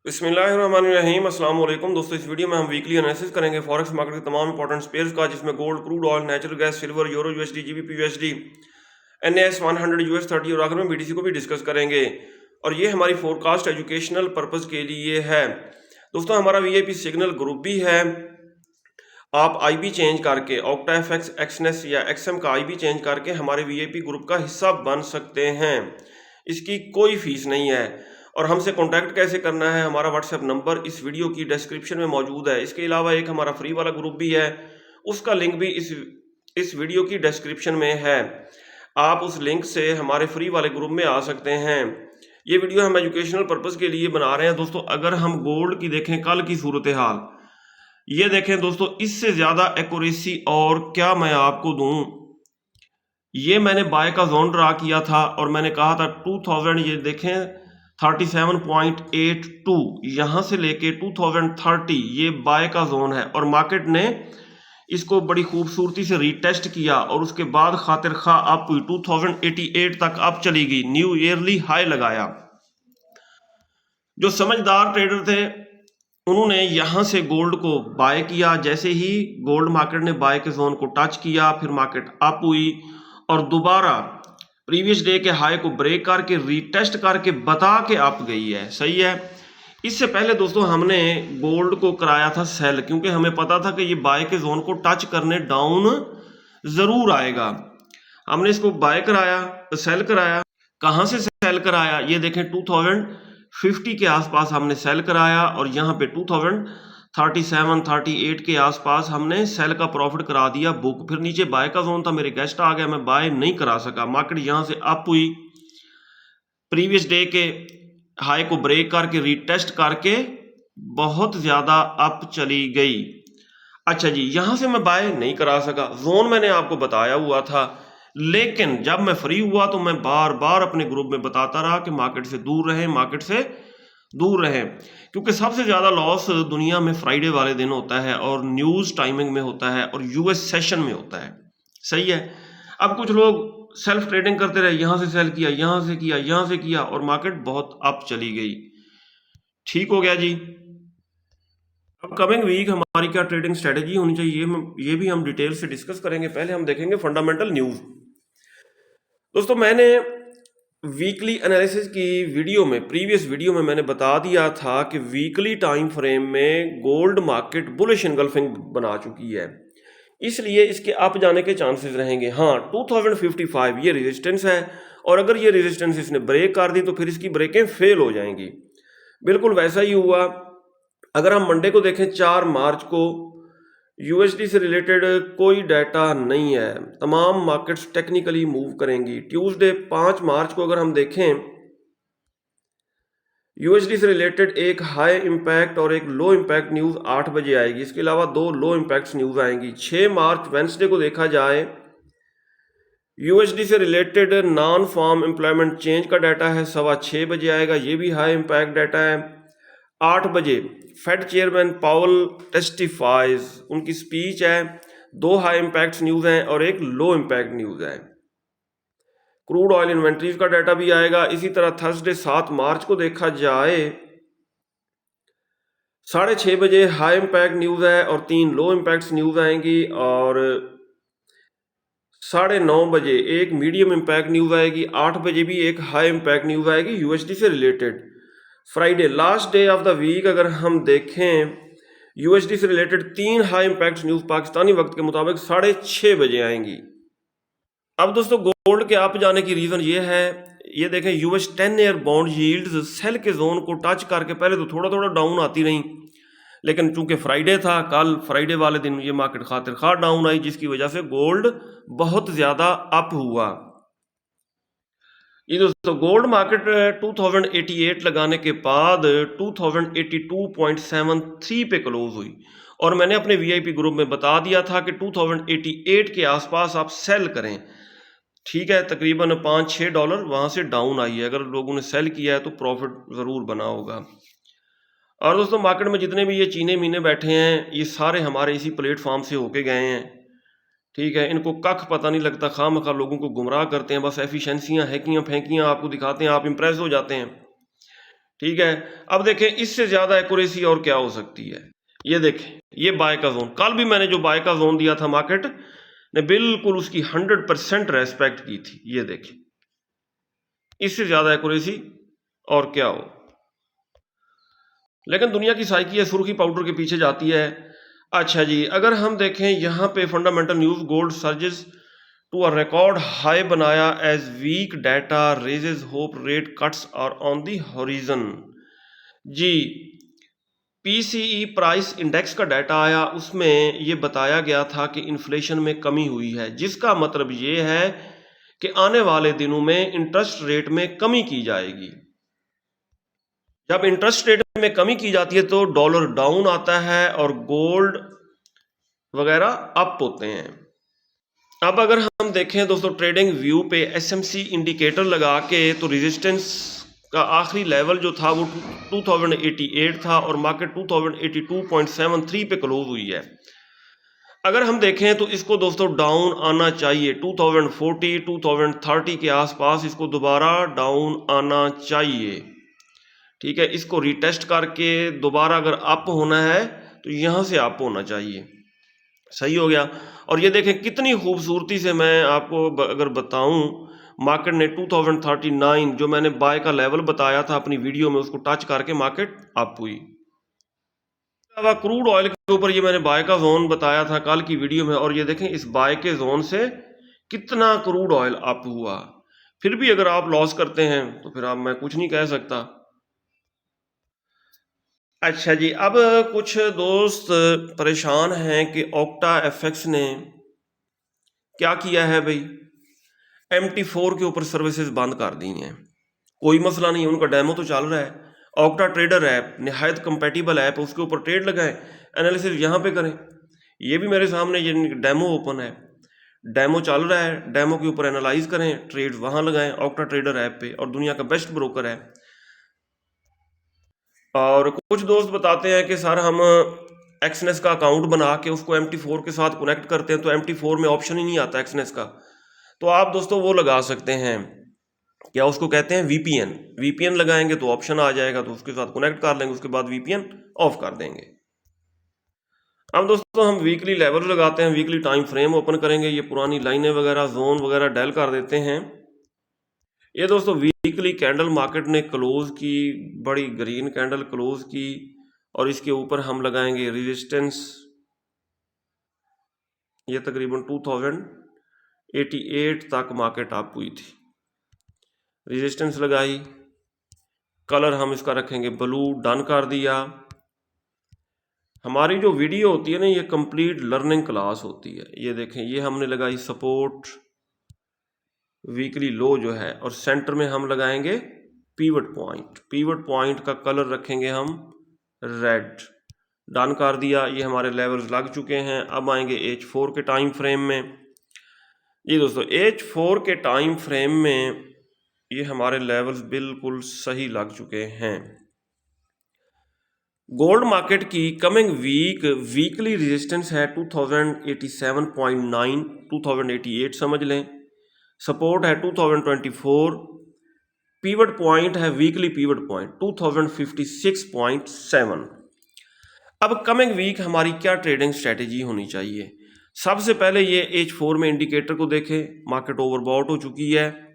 बिस्मिल्लाहिर्रहमानिर्रहीम अस्सलाम वालेकुम दोस्तों। इस वीडियो में हम वीकली एनालिसिस करेंगे फॉरेक्स मार्केट के तमाम इंपॉर्टेंट पेयर्स का, जिसमें gold, crude oil, natural gas, silver, euro USD, GBP USD, NS 100 US 30 और आखिर में बीटीसी को भी डिस्कस करेंगे। और ये हमारी फोरकास्ट एजुकेशनल पर्पस के लिए है दोस्तों। हमारा वीआईपी सिग्नल ग्रुप भी है। आप आईबी चेंज करके ऑक्टा एफएक्स, एक्सनेस या एक्सएम का आईबी चेंज करके हमारे वीआईपी ग्रुप का हिस्सा बन सकते हैं। इसकी कोई फीस नहीं है। और हमसे कांटेक्ट कैसे करना है, हमारा व्हाट्सएप नंबर इस वीडियो की डिस्क्रिप्शन में मौजूद है। इसके अलावा एक हमारा फ्री वाला ग्रुप भी है, उसका लिंक भी इस वीडियो की डिस्क्रिप्शन में है। आप उस लिंक से हमारे फ्री वाले ग्रुप में आ सकते हैं। ये वीडियो हम एजुकेशनल पर्पस के लिए बना रहे हैं दोस्तों। अगर हम गोल्ड की देखें कल की सूरत हाल, ये देखें दोस्तों, इससे ज्यादा एक्यूरेसी और क्या मैं आपको दूं। ये मैंने बाय का जोन ड्रा किया था और मैंने कहा था 2000, ये देखें 37.82, यहां से लेके 2030 ये बाय का जोन है। और मार्केट ने इसको बड़ी खूबसूरती से रीटेस्ट किया और उसके बाद खातिर खा अप 2088 तक अप चली गई, न्यू ईयरली हाई लगाया। जो समझदार ट्रेडर थे उन्होंने यहां से गोल्ड को बाय किया। जैसे ही गोल्ड मार्केट ने बाय के जोन को टच किया, फिर मार्केट अप हुई और दोबारा प्रीवियस डे के हाई को ब्रेक करके रीटेस्ट करके बता के अप गई है। सही है। इससे पहले दोस्तों हमने गोल्ड को कराया था सेल, क्योंकि हमें पता था कि ये बाय के जोन को टच करने डाउन जरूर आएगा। हमने इसको बाय कराया, सेल कराया। कहां से सेल कराया, ये देखें 2050 के आसपास हमने सेल कराया और यहाँ पे 2037-38 के आसपास हमने सेल का प्रॉफिट करा दिया बुक। फिर नीचे बाय का जोन था, मेरे गेस्ट आ गया, मैं बाय नहीं करा सका। मार्केट यहाँ से अप हुई, प्रीवियस डे के हाई को ब्रेक करके रीटेस्ट करके बहुत ज्यादा अप चली गई। अच्छा जी, यहां से मैं बाय नहीं करा सका, जोन मैंने आपको बताया हुआ था। लेकिन जब मैं फ्री हुआ तो मैं बार बार अपने ग्रुप में बताता रहा कि मार्केट से दूर रहें, मार्केट से दूर रहें, क्योंकि सबसे ज्यादा लॉस दुनिया में फ्राइडे वाले दिन होता है और न्यूज टाइमिंग में होता है और यूएस सेशन में होता है। सही है। अब कुछ लोग सेल्फ ट्रेडिंग करते रहे, यहां से सेल किया, यहां से किया, यहां से किया और मार्केट बहुत अप चली गई। ठीक हो गया जी। अब कमिंग वीक हमारी क्या ट्रेडिंग स्ट्रेटेजी होनी चाहिए, ये भी हम डिटेल से डिस्कस करेंगे। पहले हम देखेंगे फंडामेंटल न्यूज। दोस्तों, मैंने वीकली एनालिसिस की वीडियो में, प्रीवियस वीडियो में मैंने बता दिया था कि वीकली टाइम फ्रेम में गोल्ड मार्केट बुलिश इनगल्फिंग बना चुकी है, इसलिए इसके अप जाने के चांसेस रहेंगे। हाँ, 2055 ये रेजिस्टेंस है और अगर ये रेजिस्टेंस इसने ब्रेक कर दी तो फिर इसकी ब्रेकें फेल हो जाएंगी। बिल्कुल वैसा ही हुआ। अगर हम मंडे को देखें 4 मार्च को, यूएसडी से रिलेटेड कोई डाटा नहीं है, तमाम मार्केट्स टेक्निकली मूव करेंगी। ट्यूसडे 5 मार्च को अगर हम देखें, यूएसडी से रिलेटेड एक हाई इंपैक्ट और एक लो इंपैक्ट न्यूज 8 बजे आएगी। इसके अलावा 2 लो इंपैक्ट न्यूज आएंगी। 6 मार्च वेंसडे को देखा जाए, यूएसडी से related non farm employment change का डाटा है, 6:15 बजे आएगा, ये भी हाई इंपैक्ट डाटा है। 8 बजे फेड चेयरमैन पावल टेस्टिफाइज, उनकी स्पीच है। 2 हाई इंपैक्ट न्यूज हैं और एक लो इंपैक्ट न्यूज है। क्रूड ऑयल इन्वेंट्रीज का डाटा भी आएगा। इसी तरह थर्सडे 7 मार्च को देखा जाए, 6:30 बजे हाई इंपैक्ट न्यूज है और 3 लो इंपैक्ट न्यूज आएंगी। और 9:30 बजे एक मीडियम इंपैक्ट न्यूज आएगी। 8 बजे भी एक हाई इंपैक्ट न्यूज आएगी यूएसडी से related. Friday last day of the week अगर हम देखें, यूएसडी से related 3 high impact news Pakistani वक्त के मुताबिक 6:30 बजे आएंगी। अब दोस्तों, गोल्ड के अप जाने की रीजन ये है, ये देखें US 10 year bond yields sell के जोन को टच करके पहले तो थोड़ा थोड़ा डाउन आती रही, लेकिन चूंकि फ्राइडे था, कल फ्राइडे वाले दिन ये मार्केट खातिर खा डाउन आई, जिसकी वजह से गोल्ड बहुत ज्यादा अप हुआ। ये दोस्तों, गोल्ड मार्केट 2088 लगाने के बाद 2082.73 पे क्लोज हुई और मैंने अपने वीआईपी ग्रुप में बता दिया था कि 2088 के आसपास आप सेल करें। ठीक है, तकरीबन $5-6 वहां से डाउन आई है। अगर लोगों ने सेल किया है तो प्रॉफिट जरूर बना होगा। और दोस्तों, मार्केट में जितने भी ये चीने मीने बैठे हैं, ये सारे हमारे इसी प्लेटफॉर्म से होके गए हैं। ठीक है, इनको कख पता नहीं लगता, खामखा लोगों को गुमराह करते हैं, बस एफिशिएंसियां हैकियां फेंकियां आपको दिखाते हैं, आप इंप्रेस हो जाते हैं। ठीक है। अब देखें इससे ज़्यादा एक्यूरेसी और क्या हो सकती है। ये देखें, ये बाय का जोन, कल भी मैंने जो बाय का जोन दिया था मार्केट ने बिल्कुल उसकी 100% रेस्पेक्ट की थी। ये देखें, इससे ज़्यादा एक्यूरेसी और क्या हो। लेकिन दुनिया की साइकी है, सुर्खी पाउडर के पीछे जाती है। अच्छा जी, अगर हम देखें यहाँ पे fundamental news, gold surges to a record high बनाया as weak data raises hope rate cuts are on the horizon. जी, पीसीई प्राइस इंडेक्स का डाटा आया, उसमें ये बताया गया था कि इन्फ्लेशन में कमी हुई है, जिसका मतलब ये है कि आने वाले दिनों में इंटरेस्ट रेट में कमी की जाएगी। जब इंटरेस्ट रेट में कमी की जाती है तो डॉलर डाउन आता है और गोल्ड वगैरह अप होते हैं। अब अगर हम देखें दोस्तों ट्रेडिंग व्यू पे एसएमसी इंडिकेटर लगा के, तो रेजिस्टेंस का आखिरी लेवल जो था वो 2088 था और मार्केट 2082.73 पे क्लोज हुई है। अगर हम देखें तो इसको दोस्तों डाउन आना चाहिए, 2040 2030 के आसपास इसको दोबारा डाउन आना चाहिए। ठीक है, इसको रिटेस्ट करके दोबारा अगर अप होना है तो यहाँ से अप होना चाहिए। सही हो गया। और ये देखें कितनी खूबसूरती से मैं आपको अगर बताऊं, मार्केट ने 2039 जो मैंने बाय का लेवल बताया था अपनी वीडियो में, उसको टच करके मार्केट अप हुई। क्रूड ऑयल के ऊपर ये मैंने बाय का जोन बताया था कल की वीडियो में, और ये देखें इस बाय के जोन से कितना क्रूड ऑयल अप हुआ। फिर भी अगर आप लॉस करते हैं तो फिर आप, मैं कुछ नहीं कह सकता। अच्छा जी, अब कुछ दोस्त परेशान हैं कि ऑक्टा एफएक्स ने क्या किया है भाई, MT4 के ऊपर सर्विसेज बंद कर दी हैं। कोई मसला नहीं, उनका डेमो तो चल रहा है। ऑक्टा ट्रेडर ऐप निहायत कंपेटिबल ऐप, उसके ऊपर ट्रेड लगाएं, एनालिसिस यहाँ पे करें। ये भी मेरे सामने ये डेमो ओपन है, डेमो चल रहा है, डेमो के ऊपर एनालाइज करें, ट्रेड वहाँ लगाएं ऑक्टा ट्रेडर ऐप पे, और दुनिया का बेस्ट ब्रोकर है। और कुछ दोस्त बताते हैं कि सर हम एक्सनेस का अकाउंट बना के उसको MT4 के साथ कनेक्ट करते हैं तो MT4 में ऑप्शन ही नहीं आता एक्सनेस का। तो आप दोस्तों वो लगा सकते हैं, क्या उसको कहते हैं VPN लगाएंगे तो ऑप्शन आ जाएगा, तो उसके साथ कनेक्ट कर लेंगे, उसके बाद VPN ऑफ कर देंगे। अब दोस्तों हम वीकली लेवल लगाते हैं, वीकली टाइम फ्रेम ओपन करेंगे, ये पुरानी लाइनें वगैरह जोन वगैरह डेल कर देते हैं। ये दोस्तों वीकली कैंडल मार्केट ने क्लोज की, बड़ी ग्रीन कैंडल क्लोज की, और इसके ऊपर हम लगाएंगे रेजिस्टेंस। ये तकरीबन 2088 तक मार्केट अप हुई थी, रेजिस्टेंस लगाई, कलर हम इसका रखेंगे ब्लू, डन कर दिया। हमारी जो वीडियो होती है ना, ये कंप्लीट लर्निंग क्लास होती है। ये देखें, ये हमने लगाई सपोर्ट वीकली लो जो है, और सेंटर में हम लगाएंगे पीवट पॉइंट का कलर रखेंगे हम रेड, डन कर दिया। ये हमारे लेवल्स लग चुके हैं। अब आएंगे H4 के टाइम फ्रेम में। ये दोस्तों H4 के टाइम फ्रेम में ये हमारे लेवल्स बिल्कुल सही लग चुके हैं। गोल्ड मार्केट की कमिंग वीक वीकली रेजिस्टेंस है 2087.9, 2088 समझ लें, सपोर्ट है 2024, पीवट पॉइंट है वीकली पीवट पॉइंट 2056.7। अब कमिंग वीक हमारी क्या ट्रेडिंग स्ट्रेटेजी होनी चाहिए। सबसे पहले ये H4 में इंडिकेटर को देखें, मार्केट ओवरबॉट हो चुकी है।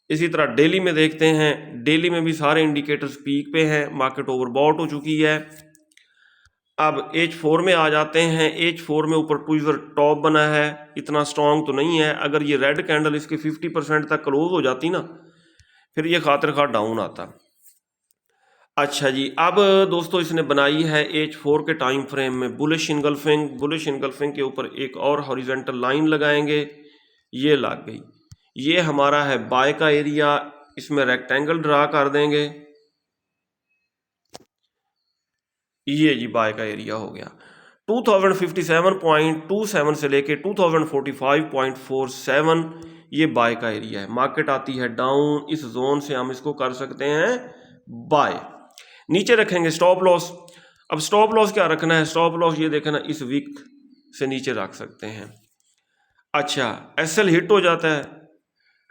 इसी तरह डेली में देखते हैं, डेली में भी सारे इंडिकेटर्स पीक पे हैं, मार्केट ओवरबॉट हो चुकी है। अब H4 में आ जाते हैं। H4 में ऊपर ट्विज़र टॉप बना है, इतना स्ट्रॉन्ग तो नहीं है। अगर ये रेड कैंडल इसके 50% तक क्लोज हो जाती ना, फिर ये खातिर खा डाउन आता। अच्छा जी, अब दोस्तों इसने बनाई है H4 के टाइम फ्रेम में बुलिश इनगल्फिंग के ऊपर एक और हॉरिजॉन्टल लाइन लगाएंगे, ये लग गई। ये हमारा है बाय का एरिया, इसमें रेक्टेंगल ड्रा कर देंगे, ये जी बाय का एरिया हो गया। 2057.27 से लेके 2045.47 ये बाय का एरिया है। मार्केट आती है डाउन, इस जोन से हम इसको कर सकते हैं बाय। नीचे रखेंगे स्टॉप लॉस। अब स्टॉप लॉस क्या रखना है, स्टॉप लॉस ये देखना इस वीक से नीचे रख सकते हैं। अच्छा, एसएल हिट हो जाता है,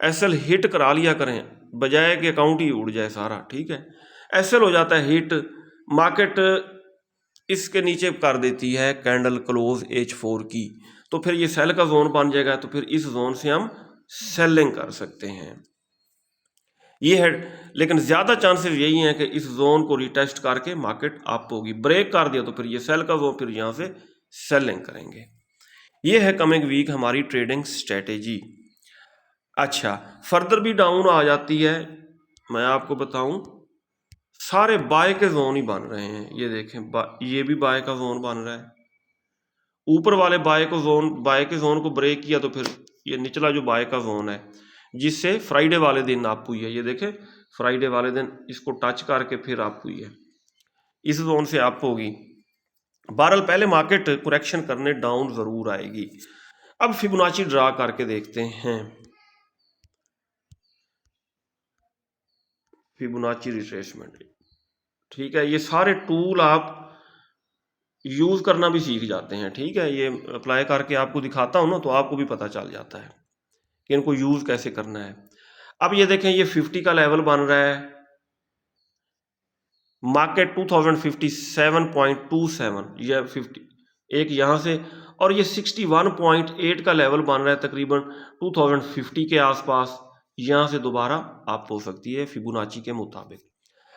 एसएल हिट करा लिया करें, बजाय कि अकाउंट ही उड़ जाए सारा। ठीक है, एसएल हो जाता है हिट, मार्केट इसके नीचे कर देती है कैंडल क्लोज H4 की, तो फिर ये सेल का जोन बन जाएगा, तो फिर इस जोन से हम सेलिंग कर सकते हैं। ये है, लेकिन ज़्यादा चांसेस यही हैं कि इस जोन को रिटेस्ट करके मार्केट अप होगी। ब्रेक कर दिया तो फिर ये सेल का जोन, फिर यहाँ से सेलिंग करेंगे। ये है कमिंग वीक हमारी ट्रेडिंग स्ट्रेटेजी। अच्छा, फर्दर भी डाउन आ जाती है, मैं आपको बताऊं सारे बाय के जोन ही बन रहे हैं। ये देखें, ये भी बाय का जोन बन रहा है। ऊपर वाले बाय के जोन को ब्रेक किया तो फिर ये निचला जो बाय का जोन है, जिससे फ्राइडे वाले दिन अप हुई है, ये देखें फ्राइडे वाले दिन इसको टच करके फिर अप हुई है, इस जोन से अप होगी। बहरहाल पहले मार्केट करेक्शन करने डाउन जरूर आएगी। अब फिबोनाची ड्रा करके देखते हैं, फिबोनाची रिट्रेसमेंट। ठीक है, ये सारे टूल आप यूज करना भी सीख जाते हैं। ठीक है, ये अप्लाई करके आपको दिखाता हूं ना, तो आपको भी पता चल जाता है कि इनको यूज कैसे करना है। अब ये देखें, ये 50 का लेवल बन रहा है, मार्केट 2057.27, ये 50 एक यहां से, और ये 61.8 का लेवल बन रहा है तकरीबन 2050 के आसपास, यहां से दोबारा अप हो सकती है फिबोनाची के मुताबिक।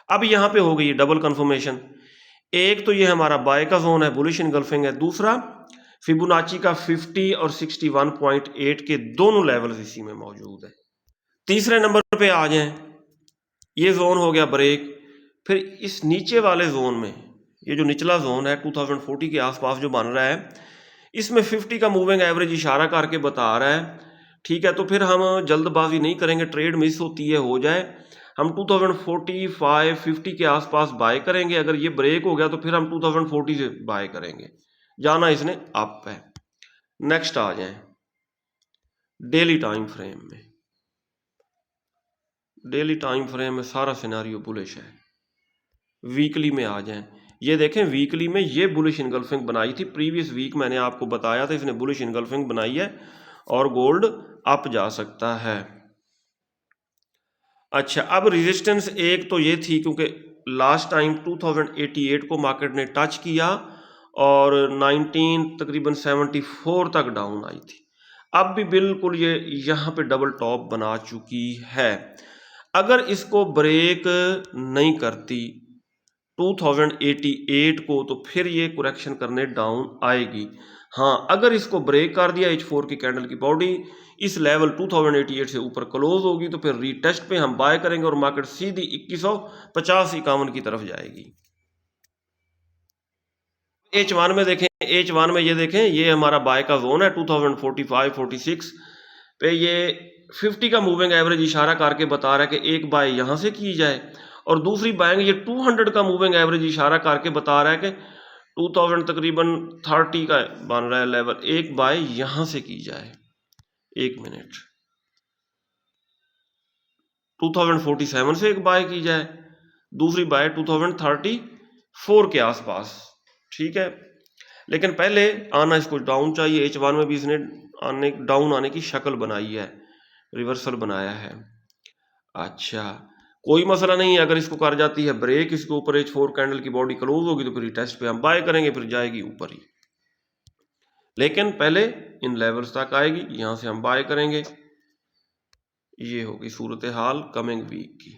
अब यहां पे हो गई डबल कंफर्मेशन। एक तो ये हमारा बाय का जोन है, बुलिश इनगल्फिंग है, दूसरा फिबोनाची का 50 और 61.8 के दोनों लेवल्स इसी में मौजूद है। तीसरे नंबर पे आ जाएं, ये जोन हो गया ब्रेक। फिर इस नीचे वाले जोन में, ये जो निचला जोन है 2040 के आसपास जो बन रहा है, इसमें 50 का मूविंग एवरेज इशारा करके बता रहा है। ठीक है, तो फिर हम जल्दबाजी नहीं करेंगे, ट्रेड मिस होती है हो जाए, हम 2045-50 के आसपास बाय करेंगे। अगर ये ब्रेक हो गया तो फिर हम 2040 से बाय करेंगे, जाना इसने अप है। नेक्स्ट आ जाएं डेली टाइम फ्रेम में। डेली टाइम फ्रेम में सारा सिनेरियो बुलिश है। वीकली में आ जाएं, ये देखें वीकली में ये बुलिश इनगल्फिंग बनाई थी, प्रीवियस वीक मैंने आपको बताया था इसने बुलिश इनगल्फिंग बनाई है और गोल्ड अप जा सकता है। अच्छा, अब रेजिस्टेंस एक तो ये थी क्योंकि लास्ट टाइम 2088 को मार्केट ने टच किया और 19 तकरीबन 74 तक डाउन आई थी। अब भी बिल्कुल ये यहाँ पे डबल टॉप बना चुकी है। अगर इसको ब्रेक नहीं करती 2088 को तो फिर ये करेक्शन करने डाउन आएगी। हाँ, अगर इसको ब्रेक कर दिया H4 की कैंडल की बॉडी इस लेवल 2088 से ऊपर क्लोज होगी तो फिर रीटेस्ट पे हम बाय करेंगे और मार्केट सीधी 2150-51 की तरफ जाएगी। H1 में देखें, H1 में ये देखें, ये हमारा बाय का जोन है 2045-46 पे, ये 50 का मूविंग एवरेज इशारा करके बता रहा है कि एक बाय यहां से की जाए, और दूसरी बाइंग ये 200 का मूविंग एवरेज इशारा करके बता रहा है कि 2000 तकरीबन 30 का बन रहा है लेवल, एक बाय यहां से की जाए। एक मिनट, 2047 से एक बाय की जाए, दूसरी बाय 2034 के आसपास। ठीक है, लेकिन पहले आना इसको डाउन चाहिए। H1 में भी इसने डाउन आने की शक्ल बनाई है, रिवर्सल बनाया है। अच्छा, कोई मसला नहीं है, अगर इसको कर जाती है ब्रेक, इसके ऊपर H4 कैंडल की बॉडी क्लोज होगी तो फिर टेस्ट पे हम बाय करेंगे, फिर जाएगी ऊपर ही, लेकिन पहले इन लेवल्स तक आएगी, यहां से हम बाय करेंगे। ये होगी सूरत हाल कमिंग वीक की।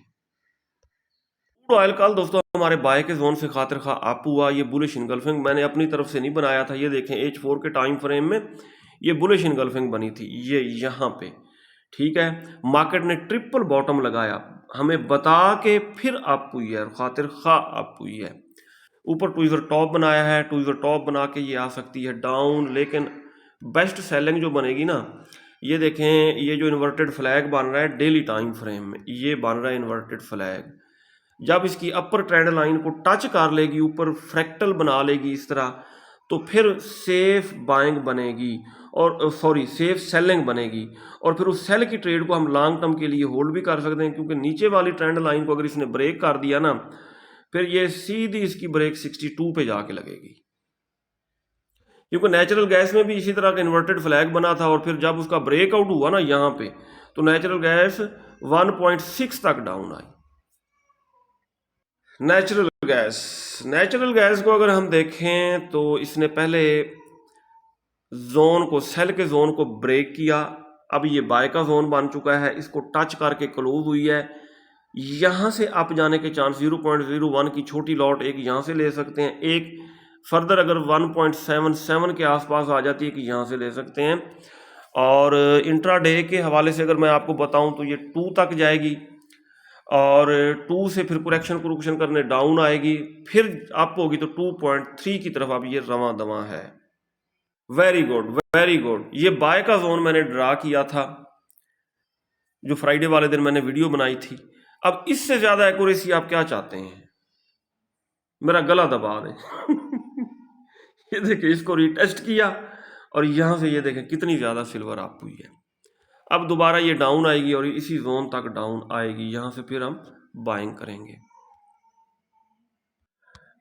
क्रूड ऑयल कल दोस्तों हमारे बाय के जोन से खातिर खा अप हुआ। ये बुलिश इनगल्फिंग मैंने अपनी तरफ से नहीं बनाया था, ये देखें H4 के टाइम फ्रेम में ये बुलिश इनगल्फिंग बनी थी, ये यहाँ पे। ठीक है, मार्केट ने ट्रिपल बॉटम लगाया, हमें बता के फिर अप हुई है, खातिर खा अप हुई है। ऊपर ट्विज़र टॉप बनाया है, ट्विज़र टॉप बना के ये आ सकती है डाउन, लेकिन बेस्ट सेलिंग जो बनेगी ना, ये देखें, ये जो इन्वर्टेड फ्लैग बन रहा है डेली टाइम फ्रेम में, ये बन रहा है इन्वर्टेड फ्लैग। जब इसकी अपर ट्रेंड लाइन को टच कर लेगी, ऊपर फ्रैक्टल बना लेगी इस तरह, तो फिर सेफ बाइंग बनेगी और सेफ सेलिंग बनेगी, और फिर उस सेल की ट्रेड को हम लॉन्ग टर्म के लिए होल्ड भी कर सकते हैं, क्योंकि नीचे वाली ट्रेंड लाइन को अगर इसने ब्रेक कर दिया ना, फिर ये सीधी इसकी ब्रेक 62 पे जाके लगेगी। क्योंकि नेचुरल गैस में भी इसी तरह का इन्वर्टेड फ्लैग बना था, और फिर जब उसका ब्रेकआउट हुआ ना यहाँ पे, तो नेचुरल गैस 1.6 तक डाउन आई। नेचुरल गैस को अगर हम देखें तो इसने पहले जोन को, सेल के जोन को ब्रेक किया, अब ये बाय का जोन बन चुका है, इसको टच करके क्लोज हुई है। यहाँ से अप जाने के चांस 0.01 की छोटी लॉट एक यहाँ से ले सकते हैं, एक फर्दर अगर 1.77 के आसपास आ जाती है कि यहाँ से ले सकते हैं। और इंट्राडे के हवाले से अगर मैं आपको बताऊं तो ये 2 तक जाएगी और 2 से फिर कुरेक्शन करने डाउन आएगी, फिर अप होगी तो 2.3 की तरफ अब ये रवां दवां है। Very good, very good. ये बाय का जोन मैंने ड्रा किया था जो फ्राइडे वाले दिन मैंने वीडियो बनाई थी। अब इससे ज्यादा एक्यूरेसी आप क्या चाहते हैं? मेरा गला दबा दें। ये देखिए, इसको रीटेस्ट किया और यहां से ये देखें कितनी ज्यादा सिल्वर अप हुई है। अब दोबारा ये डाउन आएगी और इसी जोन तक डाउन आएगी, यहां से फिर हम बाइंग करेंगे।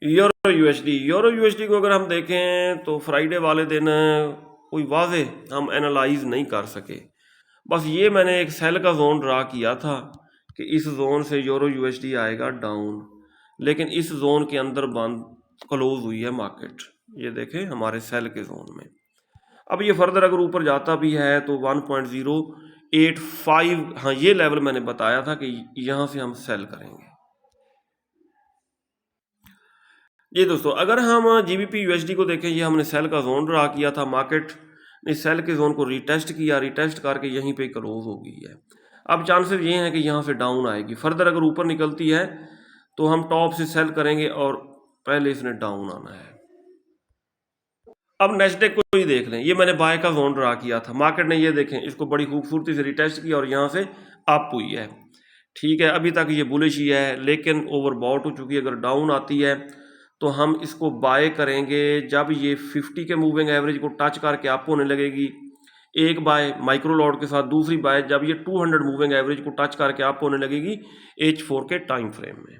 यूरो यूएसडी को अगर हम देखें तो फ्राइडे वाले दिन कोई वाजे हम एनालाइज नहीं कर सके। बस ये मैंने एक सेल का जोन ड्रा किया था कि इस जोन से यूरो यूएसडी आएगा डाउन, लेकिन इस जोन के अंदर बंद क्लोज हुई है मार्केट, ये देखें हमारे सेल के जोन में। अब ये फर्दर अगर ऊपर जाता भी है तो 1.085, हाँ ये लेवल मैंने बताया था कि यहां से हम सेल करेंगे। जी दोस्तों, अगर हम जीबीपी यूएसडी को देखें, ये हमने सेल का जोन ड्रा किया था, मार्केट ने सेल के जोन को रीटेस्ट किया, रीटेस्ट करके यहीं पे क्लोज हो गई है। अब चांसेस ये हैं कि यहाँ से डाउन आएगी, फर्दर अगर ऊपर निकलती है तो हम टॉप से सेल करेंगे और पहले इसने डाउन आना है। अब नेक्स्ट डे को ही देख लें, ये मैंने बाय का जोन ड्रा किया था, मार्केट ने ये देखें इसको बड़ी खूबसूरती से रिटेस्ट किया और यहाँ से अप हुई है। ठीक है, अभी तक ये बुलिश ही है लेकिन ओवरबॉट हो चुकी है। अगर डाउन आती है तो हम इसको बाय करेंगे जब ये 50 के मूविंग एवरेज को टच करके अप होने लगेगी, एक बाय माइक्रो लॉट के साथ, दूसरी बाय जब ये 200 मूविंग एवरेज को टच करके अप होने लगेगी H4 के टाइम फ्रेम में।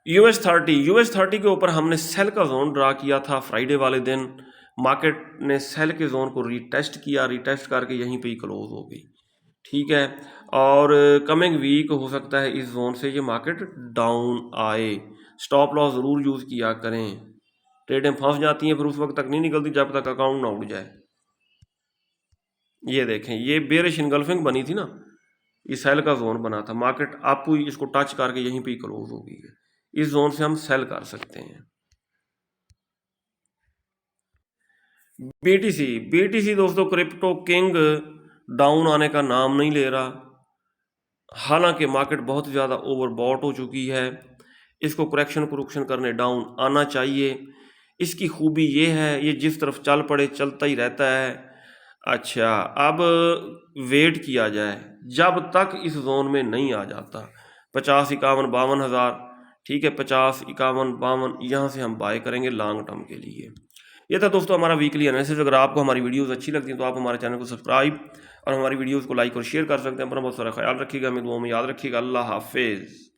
यूएस 30 के ऊपर हमने सेल का जोन ड्रा किया था फ्राइडे वाले दिन, मार्केट ने सेल के जोन को रीटेस्ट किया, रीटेस्ट करके यहीं पे ही क्लोज हो गई। ठीक है, और कमिंग वीक हो सकता है इस जोन से ये मार्केट डाउन आए। स्टॉप लॉस ज़रूर यूज़ किया करें, ट्रेडें फंस जाती हैं फिर उस वक्त तक नहीं निकलती जब तक अकाउंट ना उड़ जाए। ये देखें, ये बेरिश इनगल्फिंग बनी थी ना, ये सेल का जोन बना था, मार्केट आप हुई, इसको टच करके यहीं पे क्लोज हो गई है। इस जोन से हम सेल कर सकते हैं। बीटीसी दोस्तों, क्रिप्टो किंग डाउन आने का नाम नहीं ले रहा, हालांकि मार्केट बहुत ज़्यादा ओवरबॉट हो चुकी है, इसको करेक्शन करने डाउन आना चाहिए। इसकी खूबी ये है, ये जिस तरफ चल पड़े चलता ही रहता है। अच्छा, अब वेट किया जाए जब तक इस जोन में नहीं आ जाता 50, 51, 52 हज़ार। ठीक है, 50, 51, 52 यहाँ से हम बाय करेंगे लॉन्ग टर्म के लिए। ये था दोस्तों हमारा वीकली एनालिसिस। अगर आपको हमारी वीडियोस अच्छी लगती हैं तो आप हमारे चैनल को सब्सक्राइब और हमारी वीडियोस को लाइक और शेयर कर सकते हैं। अपना बहुत सारा ख्याल रखिएगा, मेरी दुआ में याद रखिएगा। अल्लाह हाफिज़।